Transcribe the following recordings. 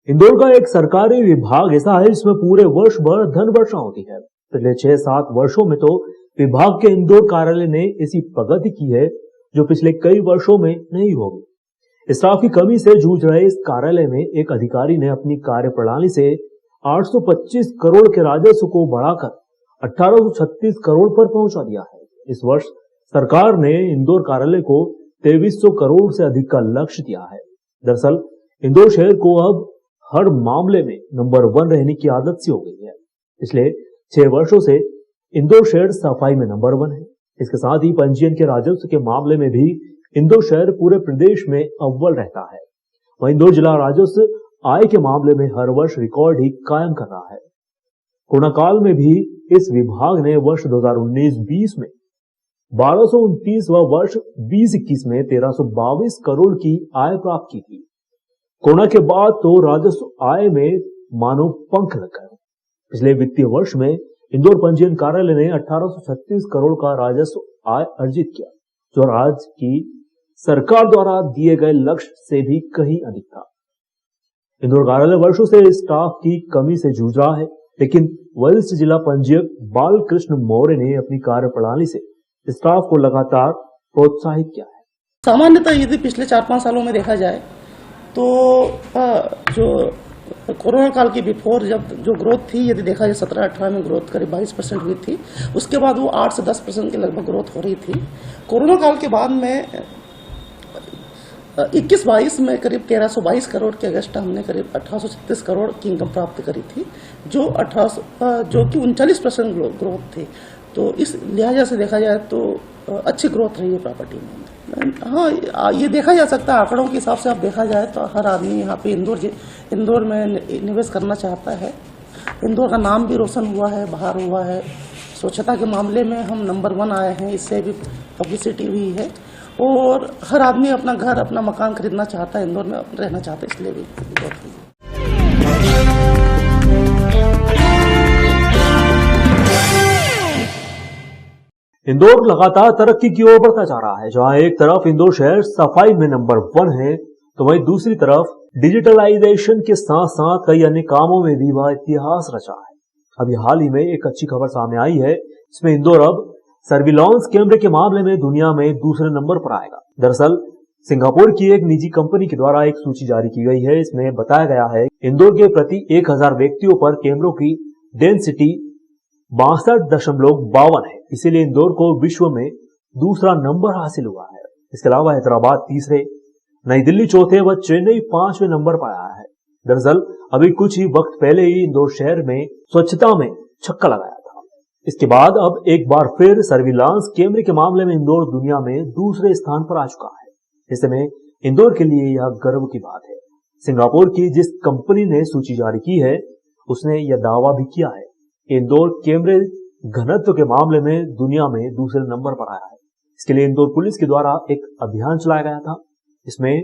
इंदौर का एक सरकारी विभाग ऐसा है जिसमें पूरे वर्ष भर धन वर्षा होती है। पिछले 6-7 वर्षों में तो विभाग के इंदौर कार्यालय ने ऐसी प्रगति की है जो पिछले कई वर्षों में नहीं होगी। स्टाफ की कमी से जूझ रहे इस कार्यालय में एक अधिकारी ने अपनी कार्य प्रणाली से 825 करोड़ के राजस्व को बढ़ाकर 1836 करोड़ पर पहुंचा दिया है। इस वर्ष सरकार ने इंदौर कार्यालय को 2300 करोड़ से अधिक का लक्ष्य दिया है। दरअसल इंदौर शहर को अब हर मामले में नंबर 1 रहने की आदत सी हो गई है। पिछले 6 वर्षों से इंदौर शहर सफाई में नंबर 1 है। इसके साथ ही पंजीयन के राजस्व के मामले में भी इंदौर शहर पूरे प्रदेश में अव्वल रहता है। वहीं इंदौर जिला राजस्व आय के मामले में हर वर्ष रिकॉर्ड ही कायम कर रहा है। कोरोना काल में भी इस विभाग ने वर्ष 2019-20 में 1229 व वर्ष 2021 में 1322 करोड़ की आय प्राप्त की थी। कोरोना के बाद तो राजस्व आय में मानो पंख लग गए। पिछले वित्तीय वर्ष में इंदौर पंजीयन कार्यालय ने 1836 करोड़ का राजस्व आय अर्जित किया, जो राज्य की सरकार द्वारा दिए गए लक्ष्य से भी कहीं अधिक था। इंदौर कार्यालय वर्षों से स्टाफ की कमी से जूझ रहा है, लेकिन वरिष्ठ जिला पंजीयक बालकृष्ण मौर्य ने अपनी कार्य प्रणाली से स्टाफ को लगातार प्रोत्साहित किया है। सामान्यतः यदि पिछले 4-5 सालों में देखा जाए तो जो कोरोना काल के बिफोर जब जो ग्रोथ थी, यदि देखा जाए 17-18 में ग्रोथ करीब 22% हुई थी। उसके बाद वो 8 से 10% के लगभग ग्रोथ हो रही थी। कोरोना काल के बाद में 21-22 में करीब 1322 करोड़ के अगस्त हमने करीब 1836 करोड़ की इनकम प्राप्त करी थी, जो कि 39% ग्रोथ थी। तो इस लिहाजा से देखा जाए तो अच्छी ग्रोथ रही है प्रॉपर्टी में। हाँ, ये देखा जा सकता है आंकड़ों के हिसाब से। आप देखा जाए तो हर आदमी यहाँ पे इंदौर में निवेश करना चाहता है। इंदौर का नाम भी रोशन हुआ है, बाहर हुआ है। स्वच्छता के मामले में हम नंबर 1 आए हैं, इससे भी पब्लिसिटी हुई है। और हर आदमी अपना घर, अपना मकान खरीदना चाहता है, इंदौर में रहना चाहता है, इसलिए भी ग्रोथ हुई है। इंदौर लगातार तरक्की की ओर बढ़ता जा रहा है। जहां एक तरफ इंदौर शहर सफाई में नंबर 1 है, तो वहीं दूसरी तरफ डिजिटलाइजेशन के साथ साथ कई अन्य कामों में भी वह इतिहास रचा है। अभी हाल ही में एक अच्छी खबर सामने आई है, इसमें इंदौर अब सर्विलांस कैमरे के मामले में दुनिया में दूसरे नंबर पर आएगा। दरअसल सिंगापुर की एक निजी कंपनी के द्वारा एक सूची जारी की गई है। इसमें बताया गया है इंदौर के प्रति 1000 व्यक्तियों पर कैमरों की डेंसिटी 62.52 है। इसीलिए इंदौर को विश्व में दूसरा नंबर हासिल हुआ है। इसके अलावा हैदराबाद तीसरे, नई दिल्ली चौथे व चेन्नई 5वें नंबर पर आया है। दरअसल अभी कुछ ही वक्त पहले ही इंदौर शहर में स्वच्छता में छक्का लगाया था। इसके बाद अब एक बार फिर सर्विलांस कैमरे के मामले में इंदौर दुनिया में दूसरे स्थान पर आ चुका है। ऐसे में इंदौर के लिए यह गर्व की बात है। सिंगापुर की जिस कंपनी ने सूची जारी की है, उसने यह दावा भी किया है कि इंदौर कैमरे घनत्व के मामले में दुनिया में दूसरे नंबर पर आया है। इसके लिए इंदौर पुलिस के द्वारा एक अभियान चलाया गया था। इसमें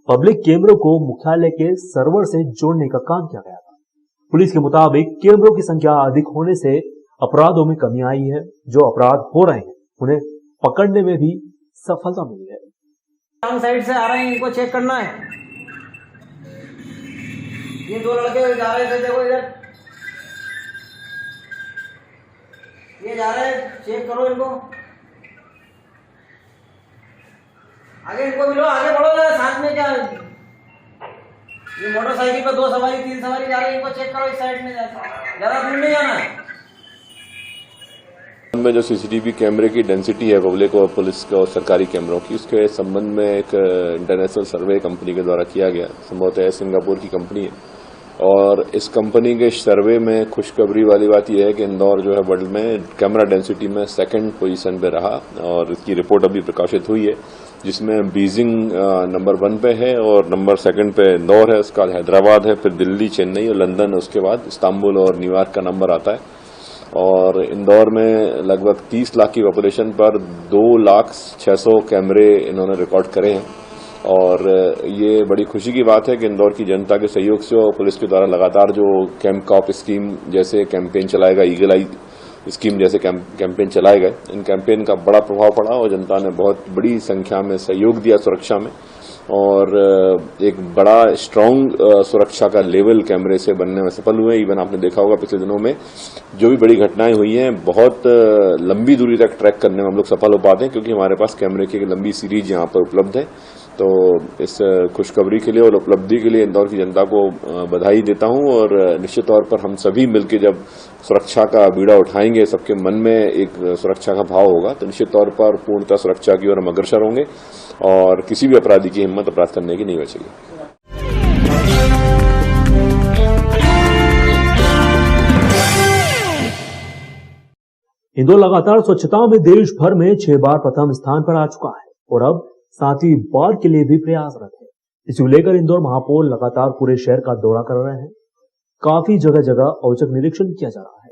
पब्लिक कैमरों को मुख्यालय के सर्वर से जोड़ने का काम किया गया था। पुलिस के मुताबिक कैमरों की संख्या अधिक होने से अपराधों में कमी आई है। जो अपराध हो रहे हैं उन्हें पकड़ने में भी सफलता मिली है। रॉन्ग साइड से आ रहे हैं, इनको चेक करना है। ये 2 लड़के जा रहे थे, देखो इधर ये जा रहे हैं, चेक करो इनको। आगे इनको भी लो, आगे बढ़ो जरा, साथ में क्या ये मोटरसाइकिल पर 2 सवारी 3 सवारी जा रही है, इनको चेक करो। इस साइड में ज्यादा दूर नहीं जाना है। में जो सीसीटीवी कैमरे की डेंसिटी है पब्लिक और पुलिस और सरकारी कैमरों की, उसके संबंध में एक इंटरनेशनल सर्वे कंपनी के द्वारा किया गया। संभवतः सिंगापुर की कंपनी है और इस कंपनी के सर्वे में खुशखबरी वाली बात यह है कि इंदौर जो है वर्ल्ड में कैमरा डेंसिटी में 2nd पोजीशन पे रहा और इसकी रिपोर्ट अभी प्रकाशित हुई है, जिसमें बीजिंग नंबर 1 पे है और नंबर 2nd पे इंदौर है, उसके बाद हैदराबाद है, फिर दिल्ली, चेन्नई और लंदन, उसके बाद इस्तांबुल और न्यूयॉर्क का नंबर आता है। और इंदौर में लगभग 30 लाख की पॉपुलेशन पर 2,06,000 कैमरे इन्होंने रिकॉर्ड करे हैं। और ये बड़ी खुशी की बात है कि इंदौर की जनता के सहयोग से और पुलिस के द्वारा लगातार जो कैंप कॉप स्कीम जैसे कैंपेन चलाएगा, ईगल आई स्कीम जैसे कैंपेन चलाए गए, इन कैंपेन का बड़ा प्रभाव पड़ा और जनता ने बहुत बड़ी संख्या में सहयोग दिया सुरक्षा में। और एक बड़ा स्ट्रांग सुरक्षा का लेवल कैमरे से बनने में सफल हुए। इवन आपने देखा होगा पिछले दिनों में जो भी बड़ी घटनाएं हुई हैं बहुत लंबी दूरी तक ट्रैक करने में हम लोग सफल हो पाते हैं, क्योंकि हमारे पास कैमरे की एक लंबी सीरीज यहाँ पर उपलब्ध है। तो इस खुशखबरी के लिए और उपलब्धि के लिए इंदौर की जनता को बधाई देता हूं, और निश्चित तौर पर हम सभी मिलकर जब सुरक्षा का बीड़ा उठाएंगे, सबके मन में एक सुरक्षा का भाव होगा, तो निश्चित तौर पर पूर्णतः सुरक्षा की ओर हम अग्रसर होंगे और किसी भी अपराधी की हिम्मत अपराध करने की नहीं बचेगी। इंदौर लगातार स्वच्छता में देश भर में 6 बार प्रथम स्थान पर आ चुका है और अब 7वीं बार के लिए भी प्रयासरत है। इसे लेकर इंदौर महापौर लगातार पूरे शहर का दौरा कर रहे हैं। काफी जगह जगह औचक निरीक्षण किया जा रहा है।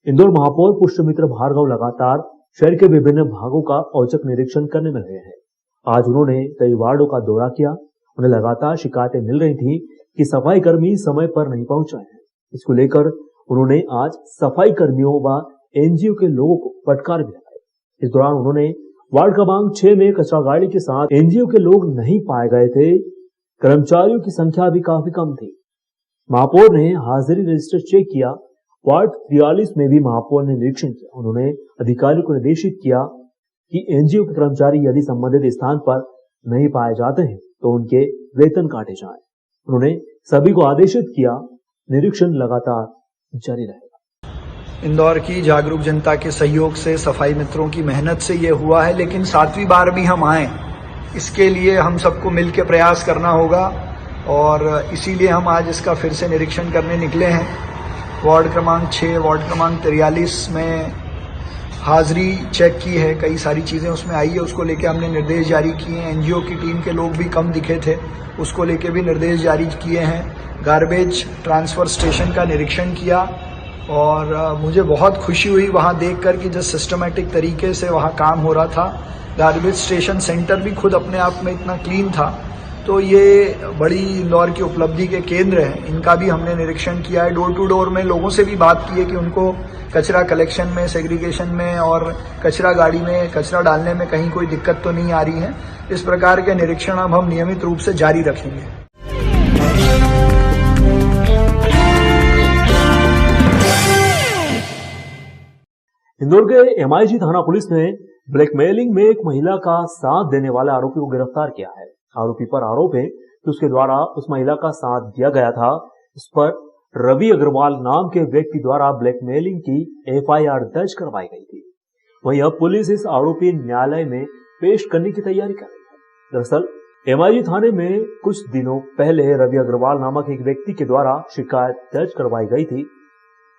इंदौर महापौर पुष्पमित्र भार्गव लगातार शहर के विभिन्न भागों का औचक निरीक्षण करने में रहे हैं। आज उन्होंने कई वार्डों का दौरा किया। उन्हें लगातार शिकायतें मिल रही थी कि सफाई कर्मी समय पर नहीं पहुंच रहे हैं। इसको लेकर उन्होंने आज सफाई कर्मियों व एनजीओ के लोगों को फटकार भी लगाई। इस दौरान उन्होंने वार्ड क्रमांक 6 में कचरा गाड़ी के साथ एनजीओ के लोग नहीं पाए गए थे। कर्मचारियों की संख्या भी काफी कम थी। महापौर ने हाजिरी रजिस्टर चेक किया। वार्ड 43 में भी महापौर ने निरीक्षण किया। उन्होंने अधिकारियों को निर्देशित किया कि एनजीओ के कर्मचारी यदि संबंधित स्थान पर नहीं पाए जाते हैं तो उनके वेतन काटे जाएं। उन्होंने सभी को आदेशित किया। निरीक्षण लगातार जारी रहेगा। इंदौर की जागरूक जनता के सहयोग से, सफाई मित्रों की मेहनत से ये हुआ है, लेकिन 7वीं बार भी हम आए, इसके लिए हम सबको मिलकर प्रयास करना होगा और इसीलिए हम आज इसका फिर से निरीक्षण करने निकले हैं। वार्ड क्रमांक 6, वार्ड क्रमांक 43 में हाजिरी चेक की है, कई सारी चीजें उसमें आई है, उसको लेके हमने निर्देश जारी किए हैं। एनजीओ की टीम के लोग भी कम दिखे थे, उसको लेके भी निर्देश जारी किए हैं। गार्बेज ट्रांसफर स्टेशन का निरीक्षण किया और मुझे बहुत खुशी हुई वहां देखकर कि जिस सिस्टमैटिक तरीके से वहां काम हो रहा था। गार्बेज स्टेशन सेंटर भी खुद अपने आप में इतना क्लीन था, तो ये बड़ी इंदौर की उपलब्धि के केंद्र हैं। इनका भी हमने निरीक्षण किया है। डोर टू डोर में लोगों से भी बात की है कि उनको कचरा कलेक्शन में, सेग्रीगेशन में और कचरा गाड़ी में कचरा डालने में कहीं कोई दिक्कत तो नहीं आ रही है। इस प्रकार के निरीक्षण अब हम नियमित रूप से जारी रखेंगे। इंदौर के एमआईजी थाना पुलिस ने ब्लैकमेलिंग में एक महिला का साथ देने वाले आरोपी को गिरफ्तार किया है। आरोपी पर आरोप है कि उसके द्वारा उस महिला का साथ दिया गया था। इस पर रवि अग्रवाल नाम के व्यक्ति द्वारा ब्लैकमेलिंग की एफआईआर दर्ज करवाई गई थी। वहीं अब पुलिस इस आरोपी न्यायालय में पेश करने की तैयारी कर रही है। दरअसल एमआईजी थाने में कुछ दिनों पहले रवि अग्रवाल नामक एक व्यक्ति के द्वारा शिकायत दर्ज करवाई गई थी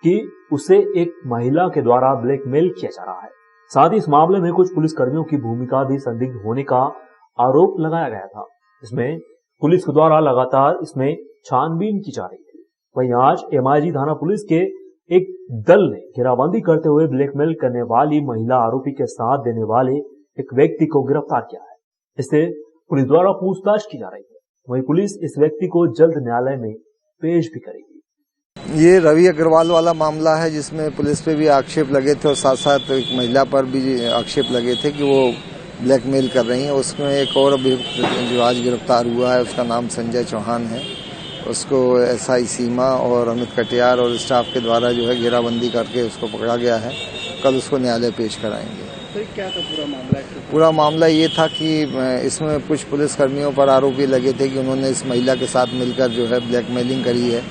कि उसे एक महिला के द्वारा ब्लैकमेल किया जा रहा है। साथ ही इस मामले में कुछ पुलिस कर्मियों की भूमिका भी संदिग्ध होने का आरोप लगाया गया था। इसमें पुलिस के द्वारा लगातार इसमें छानबीन की जा रही थी। वहीं आज एमआईजी थाना पुलिस के एक दल ने घेराबंदी करते हुए ब्लैकमेल करने वाली महिला आरोपी के साथ देने वाले एक व्यक्ति को गिरफ्तार किया है। इससे पुलिस द्वारा पूछताछ की जा रही है। वहीं पुलिस इस व्यक्ति को जल्द न्यायालय में पेश भी करेगी। ये रवि अग्रवाल वाला मामला है जिसमें पुलिस पे भी आक्षेप लगे थे और साथ साथ एक महिला पर भी आक्षेप लगे थे कि वो ब्लैकमेल कर रही है। उसमें एक और अभियुक्त जो आज गिरफ्तार हुआ है उसका नाम संजय चौहान है। उसको एसआई सीमा और अमित कटियार और स्टाफ के द्वारा जो है घेराबंदी करके उसको पकड़ा गया है। कल उसको न्यायालय पेश कराएंगे। तो क्या था पूरा मामला? पूरा मामला ये था कि इसमें कुछ पुलिस कर्मियों पर आरोपी लगे थे कि उन्होंने इस महिला के साथ मिलकर जो है ब्लैकमेलिंग करी है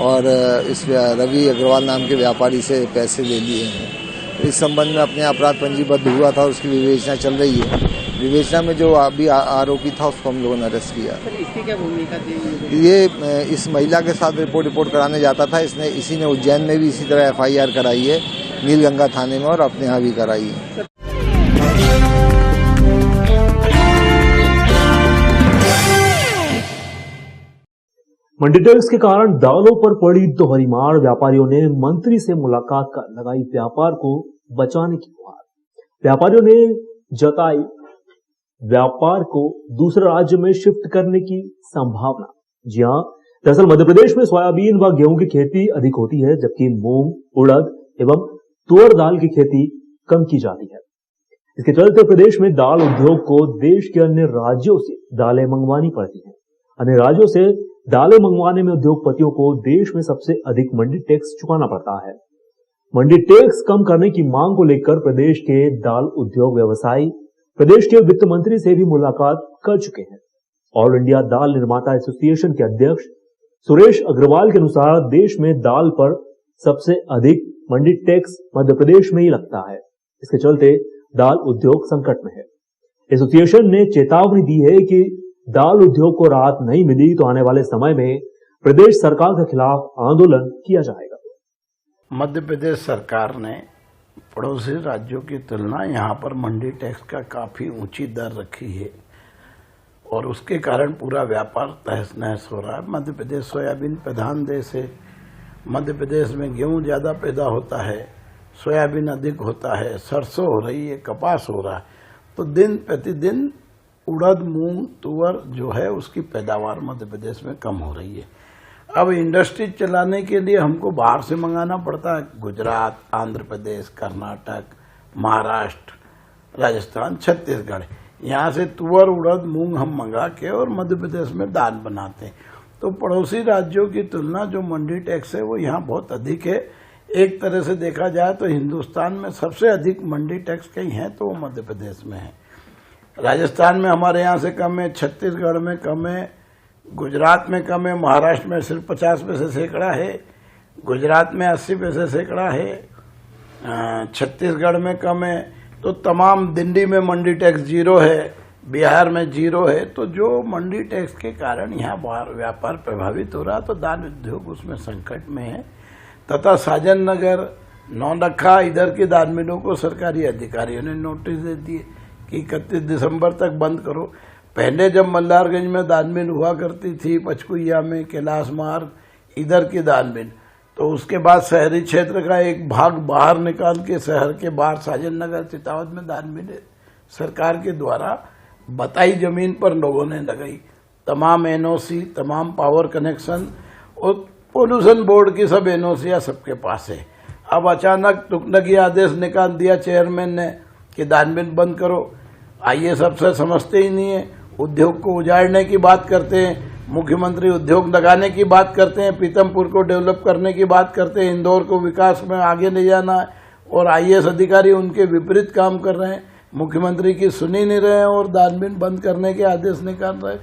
और इस रवि अग्रवाल नाम के व्यापारी से पैसे ले लिए हैं। इस संबंध में अपने अपराध पंजीबद्ध हुआ था, उसकी विवेचना चल रही है। विवेचना में जो अभी आरोपी था उसको हम लोगों ने अरेस्ट किया। इसकी क्या भूमिका थी? ये इस महिला के साथ रिपोर्ट कराने जाता था। इसी ने उज्जैन में भी इसी तरह एफआईआर कराई है, नीलगंगा थाने में, और अपने यहाँ भी कराई है। मंडी टैक्स के कारण दालों पर पड़ी दोहरी मार। व्यापारियों ने मंत्री से मुलाकात कर लगाई व्यापार को बचाने की गुहार। व्यापारियों ने जताई व्यापार को दूसरे राज्य में शिफ्ट करने की संभावना। जी हां, दरअसल मध्य प्रदेश में सोयाबीन व गेहूं की खेती अधिक होती है, जबकि मूंग, उड़द एवं तुअर दाल की खेती कम की जाती है। इसके चलते प्रदेश में दाल उद्योग को देश के अन्य राज्यों से दालें मंगवानी पड़ती हैं। अन्य राज्यों से दालें मंगवाने में उद्योगपतियों को देश में सबसे अधिक मंडी टैक्स चुकाना पड़ता है। मंडी टैक्स कम करने की मांग को लेकर प्रदेश के दाल उद्योग व्यवसायी प्रदेश के वित्त मंत्री से भी मुलाकात कर चुके हैं। ऑल इंडिया दाल निर्माता एसोसिएशन के अध्यक्ष सुरेश अग्रवाल के अनुसार देश में दाल पर सबसे अधिक मंडी टैक्स मध्य प्रदेश में ही लगता है। इसके चलते दाल उद्योग संकट में है। एसोसिएशन ने चेतावनी दी है कि दाल उद्योग को राहत नहीं मिली तो आने वाले समय में प्रदेश सरकार के खिलाफ आंदोलन किया जाएगा। मध्य प्रदेश सरकार ने पड़ोसी राज्यों की तुलना यहाँ पर मंडी टैक्स का काफी ऊंची दर रखी है और उसके कारण पूरा व्यापार तहस नहस हो रहा है। मध्य प्रदेश सोयाबीन प्रधान देश है। मध्य प्रदेश में गेहूं ज्यादा पैदा होता है, सोयाबीन अधिक होता है, सरसों हो रही है, कपास हो रहा है। तो दिन प्रतिदिन उड़द, मूंग, तुअर जो है उसकी पैदावार मध्य प्रदेश में कम हो रही है। अब इंडस्ट्री चलाने के लिए हमको बाहर से मंगाना पड़ता है। गुजरात, आंध्र प्रदेश, कर्नाटक, महाराष्ट्र, राजस्थान, छत्तीसगढ़, यहाँ से तुअर, उड़द, मूंग हम मंगा के और मध्य प्रदेश में दाल बनाते हैं। तो पड़ोसी राज्यों की तुलना जो मंडी टैक्स है वो यहाँ बहुत अधिक है। एक तरह से देखा जाए तो हिंदुस्तान में सबसे अधिक मंडी टैक्स कहीं है तो वो मध्य प्रदेश में है। राजस्थान में हमारे यहाँ से कम है, छत्तीसगढ़ में कम है, गुजरात में कम है, महाराष्ट्र में सिर्फ 50 पैसे सैकड़ा है, गुजरात में 80 पैसे सैकड़ा है, छत्तीसगढ़ में कम है। तो तमाम दिल्ली में मंडी टैक्स 0 है, बिहार में 0 है। तो जो मंडी टैक्स के कारण यहाँ व्यापार प्रभावित हो रहा तो दाल उद्योग उसमें संकट में है। तथा साजन नगर, नौलखा, इधर की दाल मिलों को सरकारी अधिकारियों ने नोटिस दे दिए कि 31 दिसंबर तक बंद करो। पहले जब मल्हारगंज में दाल मिल हुआ करती थी, पचकुइया में, कैलाश मार्ग, इधर की दाल मिल, तो उसके बाद शहरी क्षेत्र का एक भाग बाहर निकाल के शहर के बाहर साजन नगर, चितावत में दाल मिल सरकार के द्वारा बताई जमीन पर लोगों ने लगाई। तमाम एनओसी, तमाम पावर कनेक्शन और पोल्यूशन बोर्ड की सब एनओसियां सबके पास है। अब अचानक तुकनकी आदेश निकाल दिया चेयरमैन ने कि दाल मिल बंद करो। आइए सबसे समझते ही नहीं है। उद्योग को उजाड़ने की बात करते हैं, मुख्यमंत्री उद्योग लगाने की बात करते हैं, पीतमपुर को डेवलप करने की बात करते हैं, इंदौर को विकास में आगे ले जाना है, और आईएएस अधिकारी उनके विपरीत काम कर रहे हैं। मुख्यमंत्री की सुनी नहीं रहे हैं और दाल मिल बंद करने के आदेश निकाल रहे हैं।